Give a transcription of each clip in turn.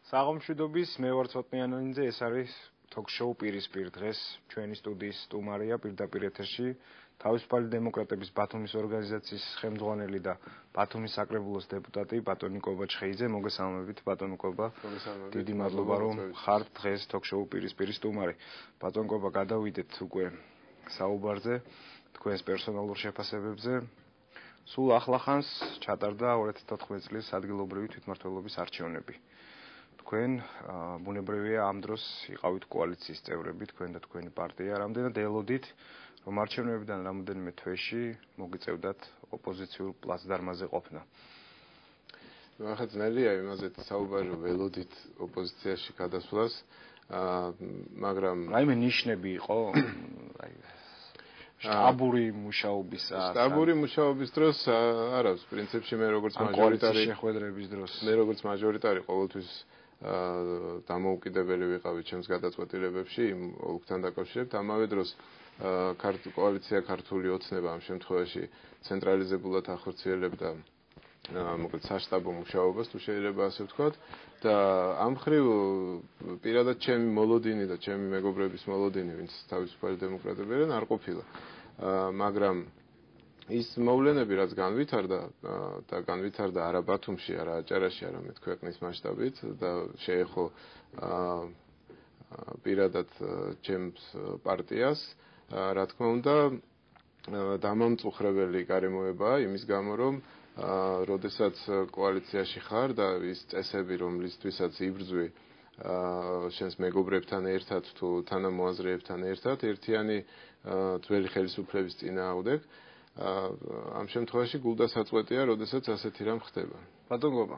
საღამშვიდობის მე ვარ ცოტნიანანიძე, ეს არის თოქ-შოუ პირისპირ. დღეს ჩვენი სტუდიის სტუმარია პირდაპირ ეთერში თავისუფალი დემოკრატების ბათუმის ორგანიზაციის ხელმძღვანელი და ბათუმის საკრებულოს დეპუტატი ბატონი კობა ჩხეიძე. მოგესალმებით ბატონო კობა. დიდი მადლობა რომ ხართ დღეს თოქ-შოუ პირისპირის სტუმარი. ბატონ კობა, გადავიდეთ უკვე საუბარზე, თქვენს პერსონალურ შეფასებებზე. სულ ახლახანს ჩატარდა 2014 წლის ადგილობრივი თვითმმართველობის არჩევნები. თქვენ ბუნებრივია ამ დროს იყავით კოალიციის წევრები, თქვენ და თქვენი პარტია. რამდენად ელოდით, რომ არჩევნებიდან რამოდენიმე თვეში მოგიწევდათ ოპოზიციურ პლაცდარმაზე ყოფნა? ახლა ძნელია იმაზე საუბარი, რომ ველოდით ოპოზიციაში გადასვლას, მაგრამ რაიმე ნიშნები იყო? შტაბური მუშაობის დროს არ აქვს. პრინციპში მე როგორც მაჟორიტარი შეხვედრების დროს მე როგორც მაჟორიტარი ყოველთვის დამოუკიდებელი ვიყავი ჩემს გადაწყვეტილებებში იმ ოლქთან დაკავშირებით. ამავე დროს კოალიცია ქართული ოცნება ამ შემთხვევაში ცენტრალიზებულად ახორციელებდა მოკლედ საშტაბო მუშაობას, თუ შეიძლება ასე ვთქვათ, და ამ მხრივ პირადად ჩემი მოლოდინი და ჩემი მეგობრების მოლოდინი, ვინც თავისუფალი დემოკრატები არიან, არ ყოფილა. მაგრამ ის მოვლენები, რაც განვითარდა არა ბათუმში, არა აჭარაში, არამედ ქვეყნის მასშტაბით და შეეხო პირადად ჩემს პარტიას, რა თქმა უნდა, დამამწუხრებელი გარემოებაა იმის გამო, რომ როდესაც კოალიციაში ხარ და ის წესები, რომლისთვისაც იბრძვი შენს მეგობრებთან ერთად თუ თანამოაზრეებთან ერთად, ერთიანი ძველი ხელისუფლების წინააღმდეგ, ამ შემთხვევაში გულდასაწყვეტია, როდესაც ასეთი რამ ხდება. ბატონ კობა,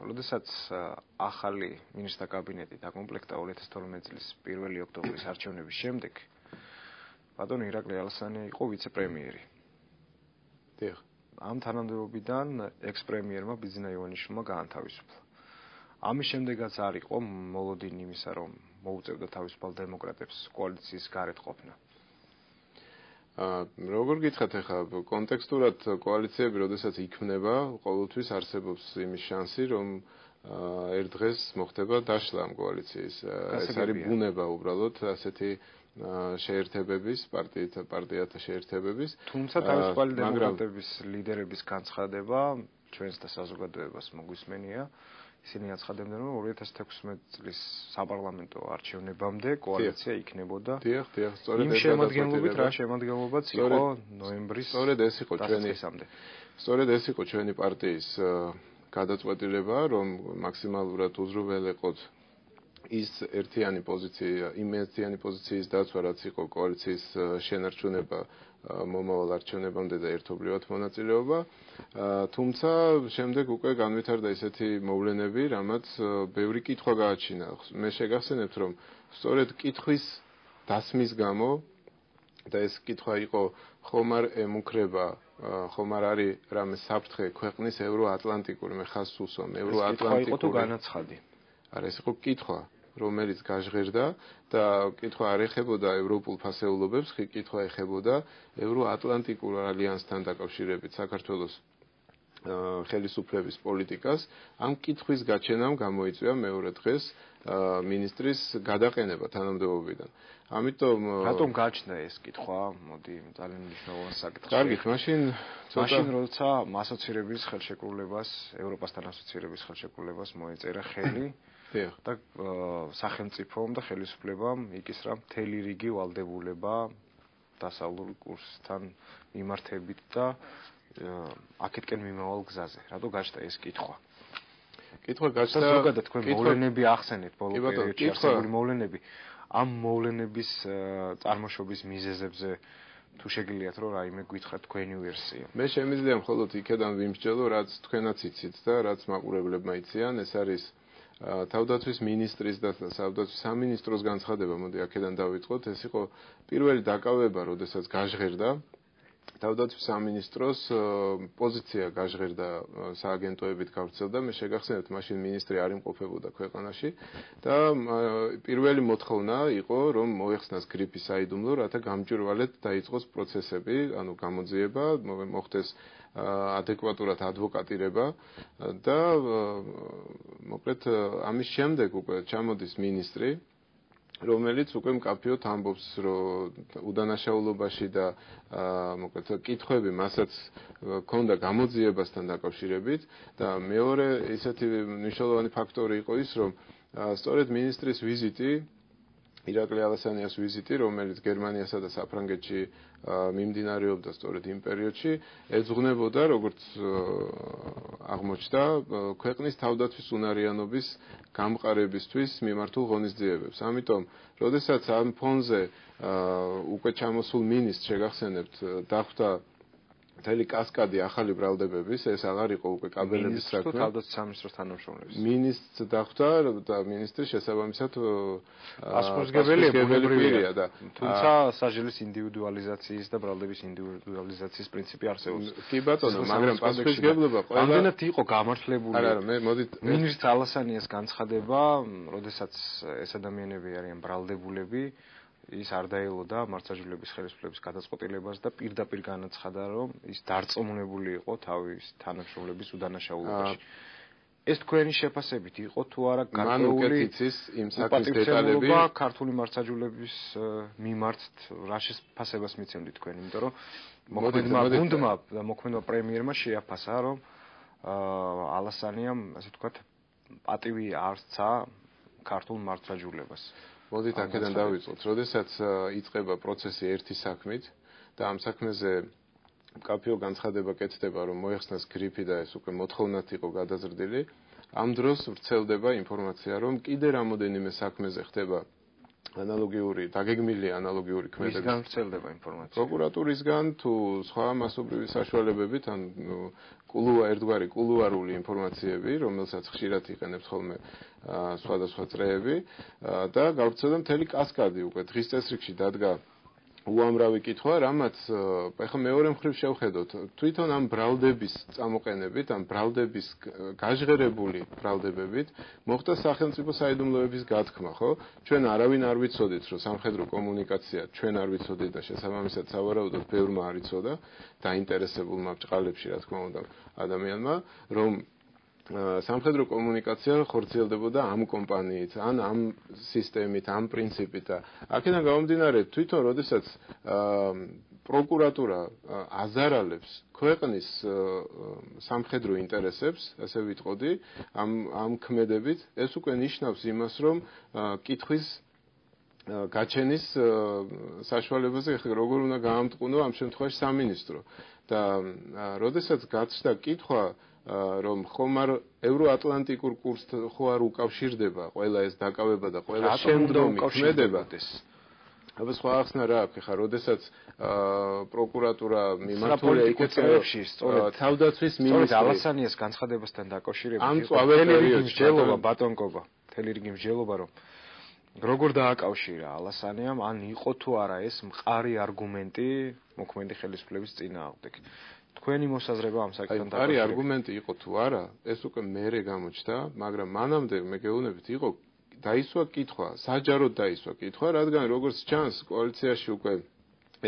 როდესაც ახალი მინისტრთა კაბინეტი დაკომპლექტდა 2012 წლის 1 ოქტომბრის არჩევნების შემდეგ, ბატონი ირაკლი ალასანია იყო ვიცე-პრემიერი. დიახ. ამ თანამდებობიდან ექს-პრემიერმა ბიძინა ივანიშვილმა გაანთავისუფლა. ამის შემდეგაც არ იყო მოლოდინი იმისა, რომ მოუწევდა თავისუფალ დემოკრატებს კოალიციის გარეთ ყოფნა. როგორ გითხრათ ახლა კონტექსტურად კოალიციები, როდესაც იქმნება, ყოველთვის არსებობს იმის შანსი, რომ ერთ დღეს მოხდება დაშლა ამ კოალიციის. ეს არის ბუნება უბრალოდ ასეთი შეერთებების, პარტიათა შეერთებების. თუმცა თავისუფალი დემოკრატების ლიდერების განცხადება ჩვენს და საზოგადოებას მოგვისმენია. ისინი აცხადებდნენ, რომ 2016 წლის საპარლამენტო არჩევნებამდე კოალიცია იქნებოდა. დიახ, სწორედ იმ შემადგენლობით რა შემადგენლობაც იყო ნოემბრის სწორედ ეს იყო ჩვენი პარტიის გადაწყვეტილება, რომ მაქსიმალურად უზრუნველყოთ ის ერთიანი პოზიციის დაცვა, რაც იყო კოალიციის შენარჩუნება მომავალ არჩევნებამდე და ერთობლივად მონაწილეობა. თუმცა შემდეგ უკვე განვითარდა ისეთი მოვლენები, რამაც ბევრი კითხვა გააჩინა. მე შეგახსენებთ, რომ სწორედ კითხვის დასმის გამო და ეს კითხვა იყო ხომ არ არის რამე საფრთხე ქვეყნის ევროატლანტიკური, მე ხაზს უსვამ, ევროატლანტიკური. ეს იყო თუ განაცხადი? არა, ეს იყო კითხვა, რომელიც გაჟღერდა და კითხვა არ ეხებოდა ევროპულ ფასეულობებს, კითხვა ეხებოდა ევროატლანტიკურ ალიანსთან დაკავშირებით საქართველოს ხელისუფლების პოლიტიკას. ამ კითხვის გაჩენამ გამოიწვია მეორე დღეს მინისტრის გადაყენება თანამდებობიდან. ამიტომ რატომ გაჩნდა ეს კითხვა? მოდი, ძალიან მნიშვნელოვანი საკითხია. კარგით, მაშინ როცა ასოცირების ხელშეკრულებას, ევროპასთან ასოცირების ხელშეკრულებას მოეწერა ხელი და სახელმწიფომ და ხელისუფლებამ იკისრა მთელი რიგი ვალდებულება დასავლურ კურსთან მიმართებით და აქეთკენ მიმავალ გზაზე. რატო გაჩნდა ეს კითხვა? კითხვა გაჩნდა ზოგადად თქვენ მოვლენები ახსენეთ, ბოლო პერიოდში არსებული მოვლენები. ამ მოვლენების წარმოშობის მიზეზებზე თუ შეგიძლიათ რომ რაიმე გითხრათ თქვენი ვერსია. მე შემიძლია მხოლოდ იქედან ვიმსჯელო, რაც თქვენაც იცით და რაც მაყურებლებმა იციან, ეს არის თავდაცვის მინისტრის და თავდაცვის სამინისტროს განცხადება. მოდი აქედან დავიწყოთ. ეს იყო პირველი დაკავება, როდესაც გაჟღერდა თავდაცვის სამინისტროს პოზიცია გაჟღერდა სააგენტოებით გავრცელდა. მე შეგახსენებთ, მაშინ მინისტრი არ იმყოფებოდა ქვეყანაში და პირველი მოთხოვნა იყო, რომ მოეხსნას გრიფი საიდუმლო, რათა გამჭვირვალედ დაიწყოს პროცესები, ანუ გამოძიება, მოხდეს ადეკვატურად ადვოკატირება და მოკლედ ამის შემდეგ უკვე ჩამოდის მინისტრი, რომელიც უკვე მკაფიოდ ამბობს, რომ უდანაშაულობაში და მოკლედ კითხვები მასაც ჰქონდა გამოძიებასთან დაკავშირებით და მეორე ისეთი მნიშვნელოვანი ფაქტორი იყო ის, რომ სწორედ მინისტრის ვიზიტი ირაკლი ალასანიას ვიზიტი, რომელიც გერმანიასა და საფრანგეთში მიმდინარეობდა სწორედ იმ პერიოდში, ეძღვნებოდა, როგორც აღმოჩნდა, ქვეყნის თავდაცვის უნარიანობის გამყარებისთვის მიმართულ ღონისძიებებს. ამიტომ, როდესაც ამ ფონზე უკვე ჩამოსულ მინისტრს შეგახსენებთ, დახვდა მთელი კასკადი ახალი ბრალდებების, ეს აღარ იყო უკვე კაბელების საქმე. თავდაცვის სამინისტროს თანამშრომლების. მინისტრს დახვდა და მინისტრი შესაბამისად პასპორტგებელი პირია და თუმცა საჟელის ინდივიდუალიზაციის და ბრალდების ინდივიდუალიზაციის პრინციპი არსებობს. კი ბატონო, მაგრამ პასუხისმგებლობა ყველა ამდენად იყო გამართლებული. არა, მე მოდით მინისტრ ალასანიას განცხადება, როდესაც ეს ადამიანები არიან ბრალდებულები, ის არ დაელოდა მართლმსაჯულების ხელისუფლების გადაწყვეტილებას და პირდაპირ განაცხადა, რომ ის დარწმუნებული იყო თავის თანამშრომლების უდანაშაულობაში. ეს თქვენი შეფასებით იყო თუ არა გარკვეული იმ საქმის დეტალები ქართული მართლმსაჯულების მიმართ რა შეფასებას მიცემდით თქვენ, იმიტომ რომ მოქმედმა პრემიერმა შეაფასა, რომ ალასანიამ, ასე ვთქვათ, პატივი არცა ქართულ მართლმსაჯულებას. მოდით აქედან დავიწყოთ. როდესაც იწყება პროცესი ერთი საქმით და ამ საქმეზე მკაფიო განცხადება კეთდება, რომ მოეხსნას გრიფი და ეს უკვე მოთხოვნად იყო გადაზრდილი, ამ დროს ვრცელდება ინფორმაცია, რომ კიდე რამოდენიმე საქმეზე ხდება ანალოგიური, დაგეგმილი ანალოგიური ქმედები. ვისგან ვრცელდება ინფორმაცია? პროკურატურისგან თუ სხვა მასობრივი საშუალებებით, ან ერთგვარი კულუარული ინფორმაციები, რომელსაც ხშირად იყენებს ხოლმე სხვადასხვა წრეები და გავრცელდა მთელი კასკადი უკვე დღის წესრიგში დადგა უამრავი კითხვა, რამაც ეხლა მეორე მხრივ შევხედოთ, თვითონ ამ ბრალდების წამოყენებით, ამ ბრალდების გაჟღერებული ბრალდებებით მოხდა სახელმწიფო საიდუმლოების გათქმა, ხო? ჩვენ არავინ არ ვიცოდით, რომ სამხედრო კომუნიკაცია ჩვენ არ ვიცოდით და შესაბამისად სავარაუდოდ ბევრმა არ იცოდა დაინტერესებულმა ბჭყალებში, რა თქმა უნდა, ადამიანმა, რომ სამხედრო კომუნიკაცია ხორციელდებოდა ამ კომპანიით, ამ სისტემით, ამ პრინციპით და აქედან გამომდინარე, თვითონ როდესაც პროკურატურა აზარალებს ქვეყნის სამხედრო ინტერესებს, ასე ვიტყოდი, ამ ქმედებით, ეს უკვე ნიშნავს იმას, რომ კითხვის გაჩენის საშუალებაზე როგორ უნდა გაამტყუნო ამ შემთხვევაში სამინისტრო და როდესაც გაჩნდა კითხვა რომ ხომ არ ევროატლანტიკურ კურსთან ხო არ უკავშირდება ყველა ეს დაკავება და ყველა შემდგომი ქმედება. აბა სხვა ახსნა რა აქვს, ხა როდესაც პროკურატურა მიმართულია იქეთებში სწორედ თავდაცვის მინისტრი ალასანიას განცხადებასთან დაკავშირებით მთელი რიგი მსჯელობა ბატონკობა, მთელი რიგი მსჯელობა, რომ როგორ დააკავშირა ალასანიამ, ან იყო თუ არა ეს მყარი არგუმენტი მოქმედი ხელისუფლების წინააღმდეგ. თქვენი მოსაზრება ამ საკითხთან დაკავშირებით. არის არგუმენტი იყო თუ არა, ეს უკვე მერე გამოჩნდა, მაგრამ მანამდე მე გეუბნებით იყო დაისვა კითხვა, საჯაროდ დაისვა კითხვა, რადგან როგორც ჩანს კოალიციაში უკვე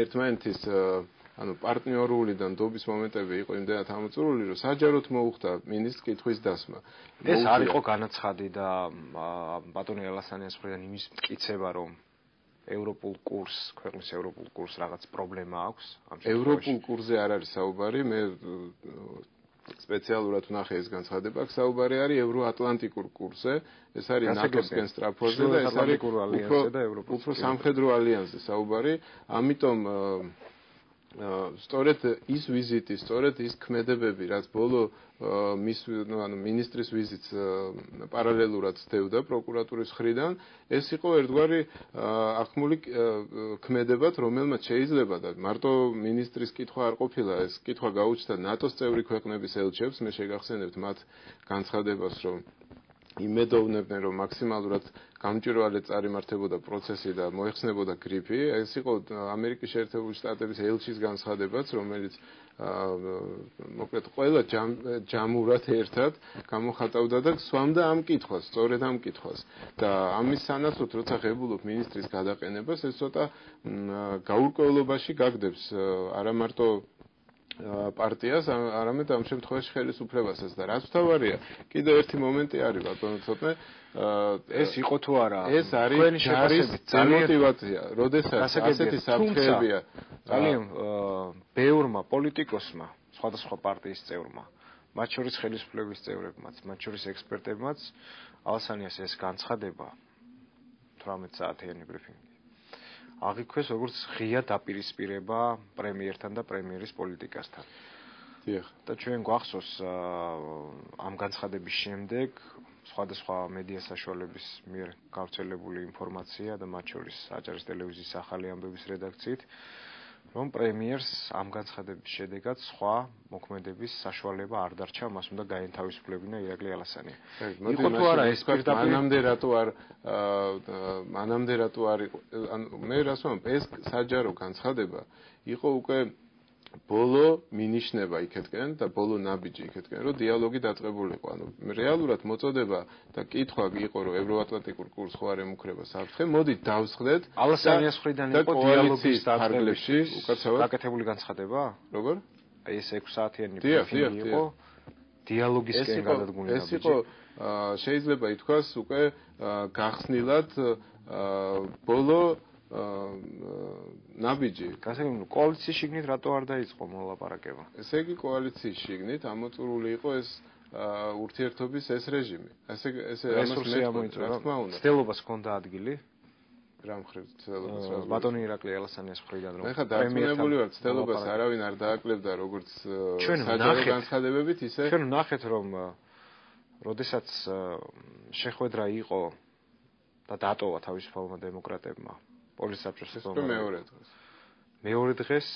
ერთმანეთის პარტნიორული და ნდობის მომენტები იყო იმდენად ამოწურული, რომ საჯაროდ მოუხდა მინისტრს კითხვის დასმა. ეს არ იყო განაცხადი და ბატონი ალასანიას მხრიდან იმის მტკიცება, რომ ევროპულ კურს, ქვეყნის ევროპულ კურს რაღაც პრობლემა აქვს ამ შემთხვევაში. ევროპულ კურსზე არ არის საუბარი, მე სპეციალურად ვნახე ეს განცხადება, აქ საუბარი არის ევროატლანტიკურ კურსზე, ეს არის ნატოსკენ სტრაფორზე და ეს არის უფრო სამხედრო ალიანსზე საუბარი, ამიტომ სწორედ ის ვიზიტი, სწორედ ის ქმედებები, რაც ბოლო მინისტრის ვიზიტს პარალელურად ცდევდა პროკურატურის მხრიდან, ეს იყო ერთგვარი ახმული ქმედებად, რომელმაც შეიძლება და მარტო მინისტრის კითხვა არ ყოფილა, ეს კითხვა გაუჩნდა ნატოს წევრი ქვეყნების ელჩებს, მე შეგახსენებთ მათ განცხადებას, რომ იმედოვნებდნენ, რომ მაქსიმალურად გამჭვირვალე წარიმართებოდა პროცესი და მოეხსნებოდა გრიპი. ეს იყო ამერიკის შეერთებული შტატების ელჩის განცხადებაც, რომელიც მოკლედ ყველა ჯამურად ერთად გამოხატავდა და swamda ამ კითხვას, სწორედ ამ კითხვას. და ამის სანაცვლოდ, როცა ღებულობ ministris გადაყენებას, ეს ცოტა გაურკვევლობაში გაგდებს არა მარტო პარტიას, არამედ ამ შემთხვევაში ხელისუფლებასაც და რაც თავარია, კიდევ ერთი მომენტი არის, ბატონო ცოტნე, ეს იყო თუ არა? ეს არის ჯარის мотиваცია, როდესაც ასეთი საფრთხეებია ძალიან ბევრმა პოლიტიკოსმა, სხვადასხვა პარტიის წევრმა, მათ შორის ხელისუფლების წევრებმაც, მათ შორის ექსპერტებმაც, ალასანიას ეს განცხადება 18 საათიანი ბრიფინგი აღიქვეს როგორც ღია დაპირისპირება პრემიერთან და პრემიერის პოლიტიკასთან. დიახ. და ჩვენ გვახსოვს ამ განცხადების შემდეგ სხვადასხვა მედია საშუალების მიერ გავრცელებული ინფორმაცია და მათ შორის აჭარის ტელევიზიის ახალი ამბების რედაქციით, რომ პრემიერს ამ განცხადების შედეგად სხვა მოქმედების საშუალება არ დარჩა, მას უნდა გაენთავისუფლებინა ირაკლი ალასანია. იყო თუ არა ეს მანამდე რატო არ იყო, მე რას ვამბობ, ეს საჯარო განცხადება იყო უკვე ბოლო მინიშნება იქეთკენ და ბოლო ნაბიჯი იქეთკენ, რომ დიალოგი დაწყებულიყო. ანუ რეალურად მოწოდება და კითხვა იყო, რომ ევროატლანტიკურ კურსს ხო არ ემუქრება საფრთხე, მოდით დავსხდეთ. ალასანიას მხრიდან იყო დიალოგის დაწყვეტილებში უკაცრავად გაკეთებული განცხადება? როგორ? აი ეს 6 საათიანი ბრიფინგი იყო დიალოგისკენ გადადგმული ნაბიჯი. ეს იყო შეიძლება ითქვას უკვე გახსნილად ბოლო ნაბიჯი. გასაგებია კოალიციის შიგნით რატო არ დაიწყო მოლაპარაკება? ესე იგი კოალიციის შიგნით ამოწურული იყო ეს ურთიერთობის ეს რეჟიმი. ესე ამას მე თქმა უნდა. ცდილობას ჰქონდა ადგილი? რა მხრივ ცდილობას რა? ბატონი ირაკლი ალასანიას მხრიდან რომ ეხლა დარწმუნებული ვარ ცდილობას არავინ არ დააკლებდა როგორც საჯარო განცხადებებით ისე ჩვენ ვნახეთ რომ როდესაც შეხვედრა იყო და დატოვა თავისუფალმა დემოკრატებმა პოლიტსაბჭოს მეორე დღეს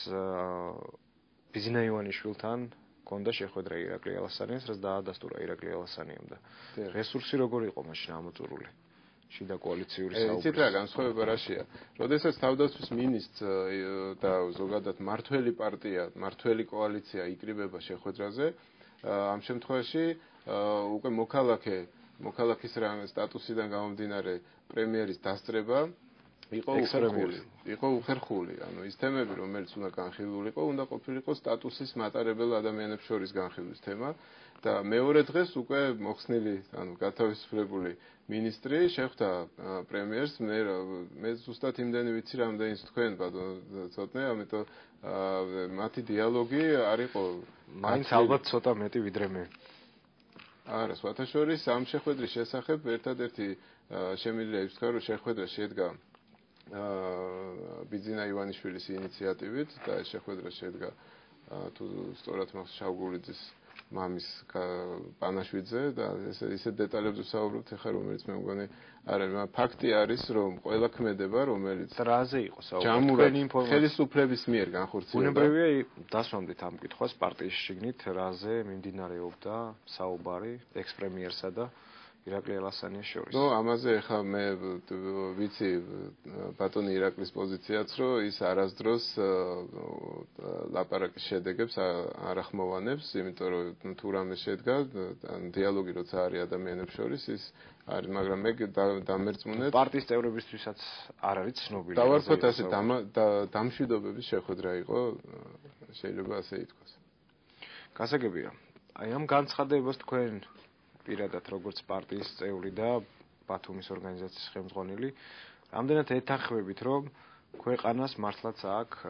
ბიზინა ივანიშვილთან ჰქონდა შეხვედრა ირაკლი ალასანიას, რაც დაადასტურა ირაკლი ალასანიამ და რესურსი როგორ იყო მაშინ ამოწურული? შიდა კოალიციური საუბრის. იცით რა განსხვავება რაშია? როდესაც თავდაცვის მინისტრს და ზოგადად მართველი პარტია, მართველი კოალიცია იკრიბება შეხვედრაზე, ამ შემთხვევაში უკვე მოქალაქის სტატუსიდან გამომდინარე პრემიერის დასწრება იყო უხერხული. ანუ ის თემები, რომელიც უნდა განხილულიყო, უნდა ყოფილიყო სტატუსის მატარებელ ადამიანებს შორის განხილვის თემა და მეორე დღეს უკვე მოხსნილი, ანუ გათავისუფლებული მინისტრი შეხვდა პრემიერს, მე ზუსტად იმდენი ვიცი, რამდენიც თქვენ ბატონო ცოტნე, ამიტომ მათი დიალოგი არ იყო მაინც ალბათ ცოტა მეტი ვიდრე მე. არა, სხვათა შორის ამ შეხვედრის შესახებ ერთადერთი შემიძლია ითქვა, რომ შეხვედრა შედგა ბიძინა ივანიშვილის ინიციატივით და ეს შეხვედრა შედგა თუ სწორად მახსოვს შავგულიძის მამის პანაშვიძე და ესე დეტალებზე საუბრობთ ახლა რომელიც მე მგონი არ არის, მაგრამ ფაქტი არის რომ ყველა ქმედება რომელიც რაზე იყო საუბარი ხელისუფლების მიერ განხორციელდა. უნებრივია დასვამდით ამ კითხვას პარტიის შიგნით რაზე მიმდინარეობდა საუბარი ექს-პრემიერსა და ირაკლი ალასანიას შორის. ნუ ამაზე ახლა მე ვიცი ბატონი ირაკლის პოზიციაც, რომ ის არასდროს ლაპარაკის შედეგებს არ ახმოვანებს, იმიტომ რომ თუ რამე შედგა, დიალოგი როცა არის ადამიანებს შორის, ის არის, მაგრამ მე დამერწმუნეთ პარტიის წევრებისთვისაც არ არის ცნობილი. დავარქვათ ასე დამშვიდობების შეხვედრა იყო, შეიძლება ასე ითქვას. გასაგებია. აი ამ განცხადებას თქვენ პირადად როგორც პარტიის წევრი და ბათუმის ორგანიზაციის ხელმძღვანელი, რამდენად ეთანხმებით, რომ ქვეყანას მართლაც აქვს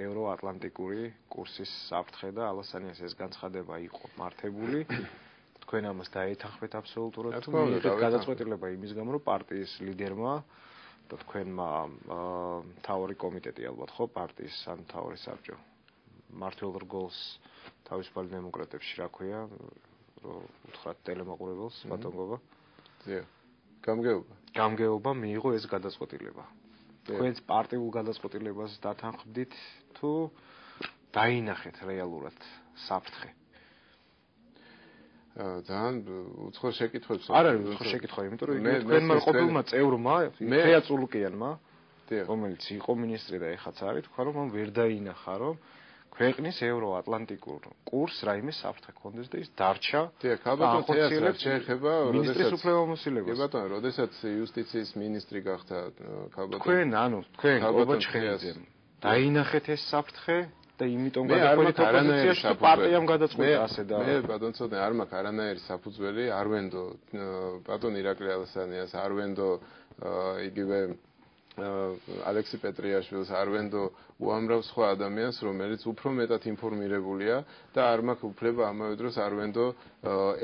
ევროატლანტიკური კურსის საფრთხე და ალასანიას ეს განცხადება იყო მართებული. თქვენ ამას დაეთანხმეთ აბსოლუტურად. გადაწყვეტილება იმის გამო, რომ პარტიის ლიდერმა და თქვენმა მთავარი კომიტეტი ალბათ ხო პარტიის ან მთავარი საბჭო მართლ რგოლს თავისუფალი დემოკრატებში რა ქვია უთხრათ ტელემაყურებელს ბატონობა. დიახ. გამგეობა მიიღო ეს გადაწყვეტილება. თქვენს პარტიულ გადაწყვეტილებას დათანხმდით თუ დაინახეთ რეალურად საფრთხე? ძალიან უცხო შეკითხვებს. არ არის უცხო შეკითხვა, იმიტომ რომ თქვენმა ყოფილმა წევრმა, ხეა წულუკიანმა, რომელიც იყო მინისტრი და ეხაც არის, თქვა რომ მან ვერ დაინახა, რომ ქვეყნის ევროატლანტიკურ კურსს რაიმე საფრთხე ქონდეს და ის დარჩა. დიახ, ალბათ თეატრს შეეხება, მინისტრის უფლებამოსილებას. კი ბატონო, როდესაც იუსტიციის მინისტრი გახდა ქალბატონი. თქვენ ობაჩხელიძემ დაინახეთ ეს საფრთხე და იმიტომ გადაყვეთ ოპოზიციაში და პარტიამ გადაწყვეტა ასე და მე ბატონო ცოტა არ მაქვს არანაირი საფუძველი, არ ვენდო ბატონ ირაკლი ალასანიას, არ ვენდო იგივე ალექსი პეტრიაშვილს, არ ვენდო უამრავ სხვა ადამიანს, რომელიც უფრო მეტად ინფორმირებულია და არ მაქვს უფლება ამავე დროს არ ვენდო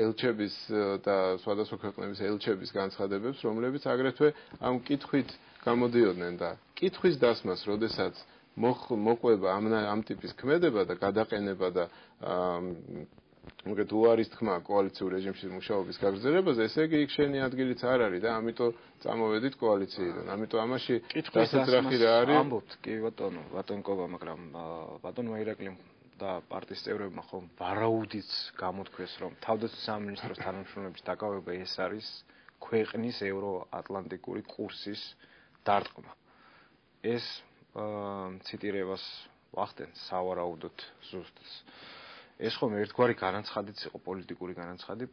ელჩების და სხვადასხვა ქვეყნების ელჩების განცხადებებს, რომლებიც აგრეთვე ამ კითხვით გამოდიოდნენ და კითხვის დასმას, როდესაც მოყვება ამ ტიპის ქმედება და გადაყენება და მოგეთ უარის თქმა კოალიციურ რეჟიმში მუშაობის გაგრძელებაზე, ესე იგი იქ შენი ადგილიც არ არის და ამიტომ წამოვედით კოალიციიდან. ამიტომ ამაში დასაძრახი რა არის? ამბობთ, კი ბატონო, ბატონკობა, მაგრამ ბატონმა ირაკლიმ და პარტიის წევრებმა ხომ ვარაუდიც გამოთქვეს, რომ თავდაცვის სამინისტროს თანამშრომლების დაკავება ეს არის ქვეყნის ევროატლანტიკური კურსის დარტყმა. ეს ციტირებას ვახდენ სავარაუდოდ ზუსტს. ეს ხომ ერთგვარი განაცხადიც იყო, პოლიტიკური განაცხადი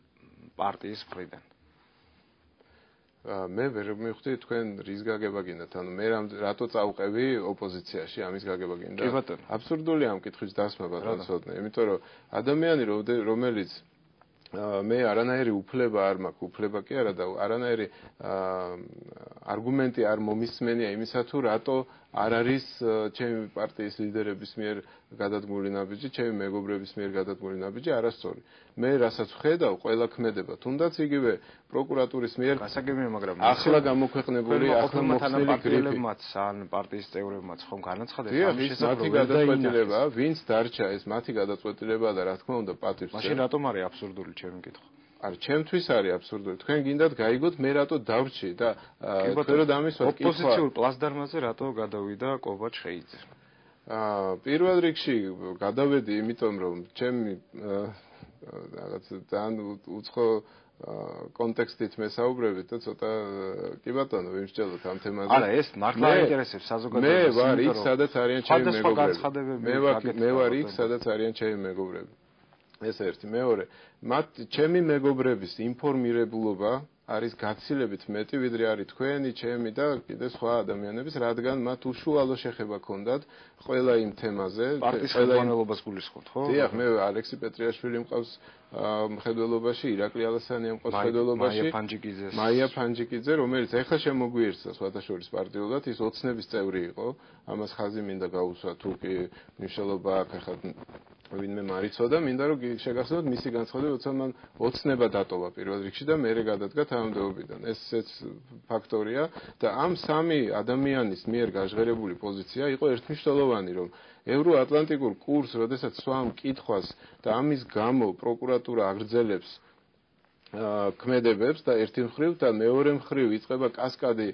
პარტიის მხრიდან. მე ვერ მივხვდი თქვენ რის გაგება გინდათ, ანუ მე რატო წავყევი ოპოზიციაში ამის გაგება გინდა? კი ბატონო. აბსურდულია ამ კითხვის დასმა ბატონო ცოტნე, იმიტომ რომ ადამიანი რომელიც მე არანაირი უფლება არ მაქვს, უფლება კი არა და არანაირი არგუმენტი არ მომისმენია იმისა თუ რატო არ არის ჩემი პარტიის ლიდერების მიერ გადადგმული ნაბიჯი, ჩემი მეგობრების მიერ გადადგმული ნაბიჯი არასწორი. მე რასაც ვხედავ, ყველა ქმედება, თუნდაც იგივე პროკურატურის მიერ გასაგებია, მაგრამ ახლა გამოქვეყნებული, ახლა მოხსნილი გრიფებმაც ან პარტიის წევრებმაც ხომ განაცხადებს ამის შესახებ გადაწყვეტილება, ვინც დარჩა ეს მათი გადაწყვეტილება და რა თქმა უნდა პატივს. მაშინ რატომ არის აბსურდული ჩემი კითხვა? არ ჩემთვის არის აბსურდული. თქვენ გინდათ გაიგოთ მე რატო დავრჩი და თქვენ რომ დამისვათ კითხვა. ოპოზიციურ პლაცდარმაზე რატო გადავიდა კობაჩხეიძე? პირველ რიგში გადავედი, იმიტომ რომ ჩემი რაღაც ძალიან უცხო კონტექსტით მე საუბრებით და ცოტა კი ბატონო ვიმსჯელოთ ამ თემაზე. არა, ეს მართლა ინტერესებს საზოგადოებას. მე ვარ იქ, სადაც არიან ჩემი მეგობრები. მე ვარ იქ, სადაც არიან ჩემი მეგობრები. ეს ერთი, მეორე, ჩემი მეგობრების ინფორმირებულობა არის გაცილებით მეტი, ვიდრე არის თქვენი, ჩემი და კიდე სხვა ადამიანების, რადგან მათ უშუალო შეხება ჰქონდათ ყველა იმ თემაზე, პარტიის ხელმძღვანელობას გულისხმობთ, ხო? დიახ, მე ალექსი პეტრიაშვილი მყავს მხედველობაში, ირაკლი ალასანია მყავს მხედველობაში, მაია ფანჯიკიძე, რომელიც ეხლა შემოგვიერთდა სხვადასხვა პარტიულად, ის ოცნების წევრი იყო, ამას ხაზი მინდა გაუსვა, თუ კი მნიშვნელობა აქვს ეხლა ვინმე მარიცოდა, მინდა რომ შეგახსენოთ მისი განცხადება, როცა მან ოცნება დატოვა პირველ რიგში და მერე გადადგა თანამდებობიდან. ესეც ფაქტორია და ამ სამი ადამიანის მიერ გაჟღერებული პოზიცია იყო ერთმნიშვნელოვანი, რომ ევროატლანტიკურ კურსს, როდესაც სვამ კითხვას და ამის გამო პროკურატურა აგრძელებს ქმედებებს და ერთი მხრივ და მეორე მხრივ იწყება კასკადი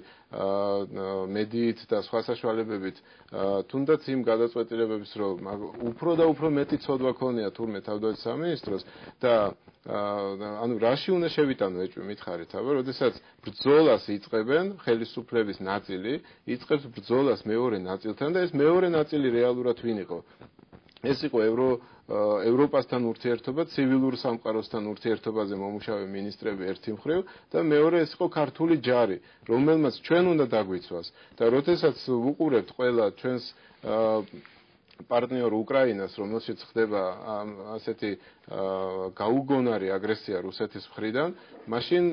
მედიით და სხვა საშუალებებით თუნდაც იმ გადაწყვეტილებების რომ უფრო და უფრო მეტი ცოდვა ქონია თურმე თავდაცვის სამინისტროს და ანუ რაში უნდა შევიტანო ეჭვი მითხარით აბა როდესაც ბრძოლას იწყებენ ხელისუფლების ნაწილი იწყებს ბრძოლას მეორე ნაწილთან და ეს მეორე ნაწილი რეალურად ვინ იყო ეს იყო ევროპასთან ურთიერთობა, ცივილურ სამყაროსთან ურთიერთობაზე მომუშავე მინისტრები ერთი მხრივ და მეორე ეს იყო ქართული ჯარი, რომელმაც ჩვენ უნდა დაგვიცვას და როდესაც ვუყურებთ ყველა ჩვენს პარტნიორ უკრაინას, რომელშიც ხდება ასეთი გაუგონარი აგრესია რუსეთის მხრიდან, მაშინ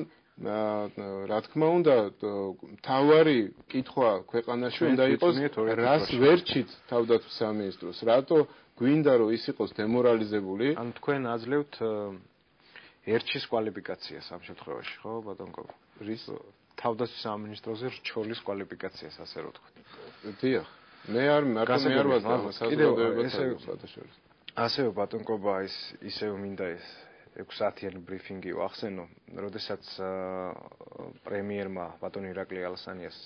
რა თქმა უნდა თავარი კითხვა ქვეყანაში უნდა იყოს რას ვერჩით თავდაცვის სამინისტროს, რატო გვინდა რომ ის იყოს დემორალიზებული? ან თქვენ აძლევთ ერჩის კვალიფიკაციას ამ შემთხვევაში, ხო, ბატონკო? რის თავდაცვის სამინისტროზე რჩოლის კვალიფიკაციას, ასე რომ თქვით. დიახ. მე არ ვაზრდავ საზოგადოებასთან. ასევე ბატონკობა ისევ მინდა ეს 6 საათიანი ბრიფინგი ვახსენო, როდესაც პრემიერმა ბატონ ირაკლი ალასანიას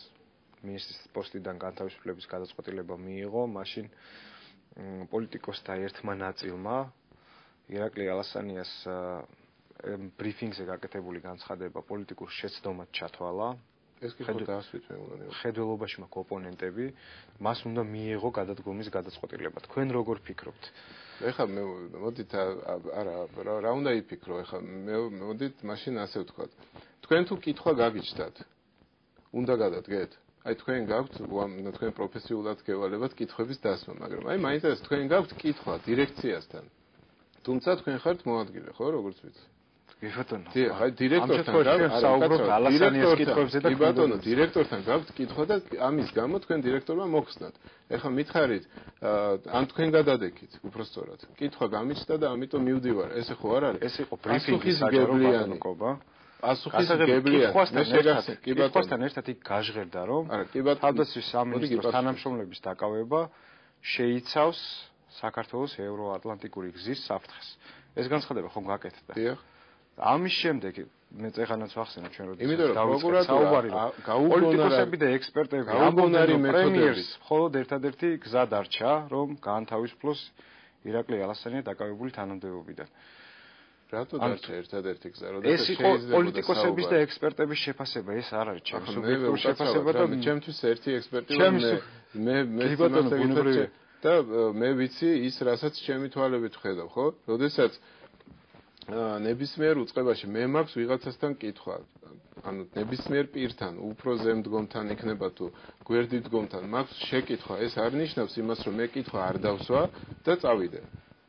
მინისტრის პოსტიდან განთავისუფლების გადაწყვეტილება მიიღო, მაშინ პოლიტიკოსთა ერთმა ნაწილმა ირაკლი ალასანიას ბრიფინგზე გაკეთებული განცხადება პოლიტიკურ შეცდომად ჩათვალა. ეს კი ხო დაასვით მე უნდა. ხედველობაში მაქვს ოპონენტები, მას უნდა მიიღო გადადგომის გადაწყვეტილება. თქვენ როგორ ფიქრობთ? ეხლა მე მოდით არა რა უნდა იფიქრო ეხლა მე მოდით მაშინ ასე ვთქვათ. თქვენ თუ კითხვა გაგიჩნდათ. უნდა გადადგეთ. აი თქვენ გაქვთ თქვენ პროფესიულად გევალებათ კითხვების დასმა, მაგრამ აი მაინტერესებს თქვენ გაქვთ კითხვა დირექციასთან. თუმცა თქვენ ხართ მოადგილე, ხო, როგორც ვიცი? კი ბატონო. აი დირექტორთან საუბრობ ალასანიას კითხვებზე და კი ბატონო, დირექტორთან გაქვთ კითხვა და ამის გამო თქვენ დირექტორმა მოხსნათ. ეხლა მითხარით, ან თქვენ გადადექით, უბრალოდ. კითხვა გამიჩნდა და ამიტომ მივდივარ. ესე ხო არ არის? ეს იყო ბრიფინგი საჯარო ბატონობა. პასუხისმგებლიანი. მე შეგახსენე, კი ბატონო. კითხვასთან ერთად იქ გაჟღერდა, რომ თავდაცვის სამინისტროს თანამშრომლების დაკავება შეიცავს საქართველოს ევროატლანტიკური გზის საფრთხეს. ეს განცხადება ხომ გაკეთდა? დიახ. ამის შემდეგ მე წეხანაც ვახსენე ჩვენ როდესაც იმიტომ რომ პროკურატურა პოლიტიკოსები და ექსპერტები გაუგონარი პრემიერს მხოლოდ ერთადერთი გზა დარჩა, რომ გაანთავისუფლოს ირაკლი ალასანია დაკავებული თანამდებობიდან. რატო დარჩა ერთადერთი გზა, როდესაც ეს იყო პოლიტიკოსების და ექსპერტების შეფასება, ეს არ არის ჩემი სუბიექტური შეფასება და ჩემთვის ერთი ექსპერტი და მე ვიცი ის, რასაც ჩემი თვალებით ვხედავ, ხო? როდესაც ნებისმიერ უწყებაში მე მაქვს ვიღაცასთან კითხვა, ანუ ნებისმიერ პირთან, უფრო ზემდგომთან იქნება თუ გვერდით დგომთან, მაქვს შეკითხვა, ეს არ ნიშნავს იმას, რომ მე კითხვა არ დავსვა და წავიდე.